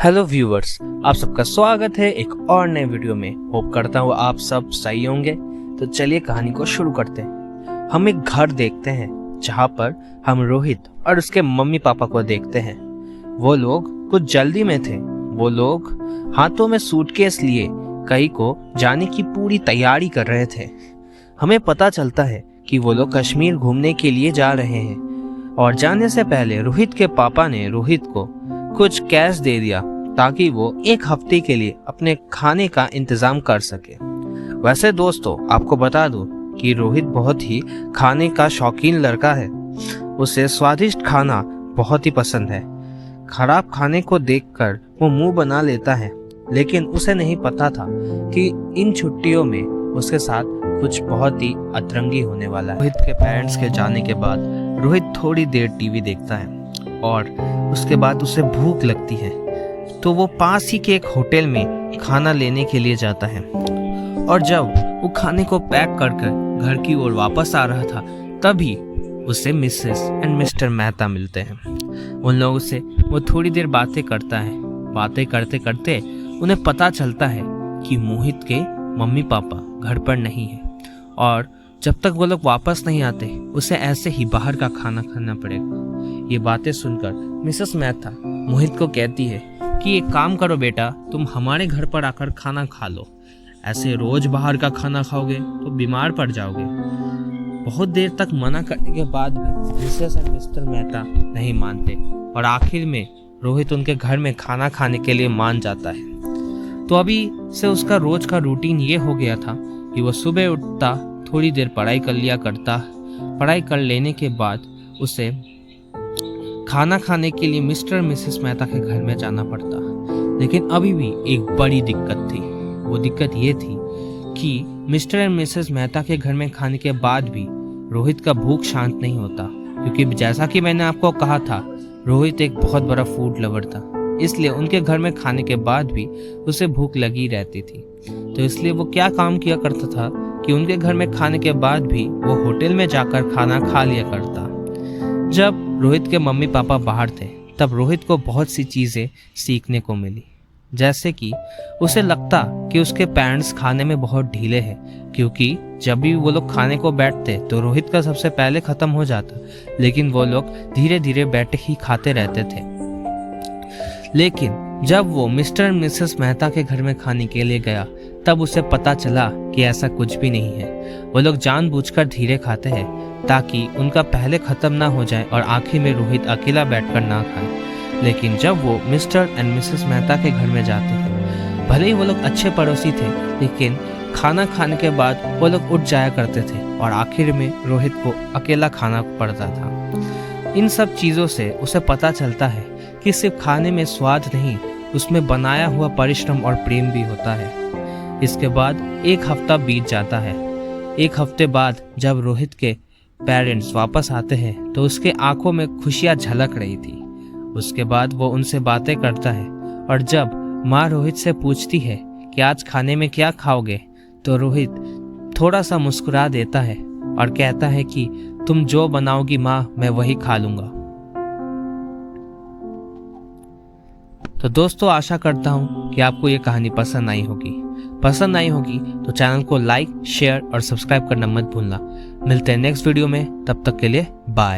Hello viewers, आप सबका स्वागत है एक और नए वीडियो में। होप करता हूँ आप सब सही होंगे। तो चलिए कहानी को शुरू करते हैं। हम एक घर देखते हैं जहाँ पर हम रोहित और उसके मम्मी पापा को देखते हैं। वो लोग कुछ जल्दी में थे। वो लोग हाथों में सूटकेस लिए कहीं को जाने की पूरी तैयारी कर रहे थे। हमें पता चलता है कि वो लोग कश्मीर घूमने के लिए जा रहे हैं और जाने से पहले रोहित के पापा ने रोहित को कुछ कैश दे दिया ताकि वो एक हफ्ते के लिए अपने खाने का इंतजाम कर सके। वैसे दोस्तों, आपको बता दूं कि रोहित बहुत ही खाने का शौकीन लड़का है। उसे स्वादिष्ट खाना बहुत ही पसंद है। खराब खाने को देखकर वो मुंह बना लेता है, लेकिन उसे नहीं पता था कि इन छुट्टियों में उसके साथ कुछ बहुत ही अतरंगी होने वाला है। रोहित के पेरेंट्स के जाने के बाद रोहित थोड़ी देर टीवी देखता है और उसके बाद उसे भूख लगती है, तो वो पास ही के एक होटल में खाना लेने के लिए जाता है। और जब वो खाने को पैक कर घर की ओर वापस आ रहा था, तभी उसे मिसेस एंड मिस्टर मेहता मिलते हैं। उन लोगों से वो थोड़ी देर बातें करता है। बातें करते करते उन्हें पता चलता है कि मोहित के मम्मी पापा घर पर नहीं है और जब तक वो लोग वापस नहीं आते उसे ऐसे ही बाहर का खाना खाना पड़ेगा। ये बातें सुनकर मिसेस मेहता मोहित को कहती है कि एक काम करो बेटा, तुम हमारे घर पर आकर खाना खा लो। ऐसे रोज बाहर का खाना खाओगे तो बीमार पड़ जाओगे। बहुत देर तक मना करने के बाद भी मिसेस एंड मिस्टर मेहता नहीं मानते और आखिर में रोहित उनके घर में खाना खाने के लिए मान जाता है। तो अभी से उसका रोज का रूटीन ये हो गया था कि वो सुबह उठता, थोड़ी देर पढ़ाई कर लिया करता। पढ़ाई कर लेने के बाद उसे खाना खाने के लिए मिस्टर और मिसेस मेहता के घर में जाना पड़ता। लेकिन अभी भी एक बड़ी दिक्कत थी। वो दिक्कत ये थी कि मिस्टर और मिसेस मेहता के घर में खाने के बाद भी रोहित का भूख शांत नहीं होता, क्योंकि जैसा कि मैंने आपको कहा था, रोहित एक बहुत बड़ा फूड लवर था। इसलिए उनके घर में खाने के बाद भी उसे भूख लगी रहती थी। तो इसलिए वो क्या काम किया करता था कि उनके घर में खाने के बाद भी वो होटल में जाकर खाना खा लिया करता। जब रोहित के मम्मी पापा बाहर थे, तब रोहित को बहुत सी चीज़ें सीखने को मिली। जैसे कि उसे लगता कि उसके पेरेंट्स खाने में बहुत ढीले हैं, क्योंकि जब भी वो लोग खाने को बैठते तो रोहित का सबसे पहले ख़त्म हो जाता, लेकिन वो लोग धीरे धीरे बैठ ही खाते रहते थे। लेकिन जब वो मिस्टर और मिसेस मेहता के घर में खाने के लिए गया, तब उसे पता चला कि ऐसा कुछ भी नहीं है। वो लोग जानबूझकर धीरे खाते हैं ताकि उनका पहले ख़त्म ना हो जाए और आखिर में रोहित अकेला बैठकर ना खाए। लेकिन जब वो मिस्टर एंड मिसेस मेहता के घर में जाते हैं, भले ही वो लोग अच्छे पड़ोसी थे, लेकिन खाना खाने के बाद वो लोग उठ जाया करते थे और आखिर में रोहित को अकेला खाना पड़ता था। इन सब चीज़ों से उसे पता चलता है कि सिर्फ खाने में स्वाद नहीं, उसमें बनाया हुआ परिश्रम और प्रेम भी होता है। इसके बाद एक हफ्ता बीत जाता है। एक हफ्ते बाद जब रोहित के पेरेंट्स वापस आते हैं तो उसके आंखों में खुशियां झलक रही थी। उसके बाद वो उनसे बातें करता है और जब माँ रोहित से पूछती है कि आज खाने में क्या खाओगे, तो रोहित थोड़ा सा मुस्कुरा देता है और कहता है कि तुम जो बनाओगी माँ, मैं वही खा लूँगा। तो दोस्तों, आशा करता हूँ कि आपको ये कहानी पसंद आई होगी। पसंद आई होगी तो चैनल को लाइक, शेयर और सब्सक्राइब करना मत भूलना। मिलते हैं नेक्स्ट वीडियो में, तब तक के लिए बाय।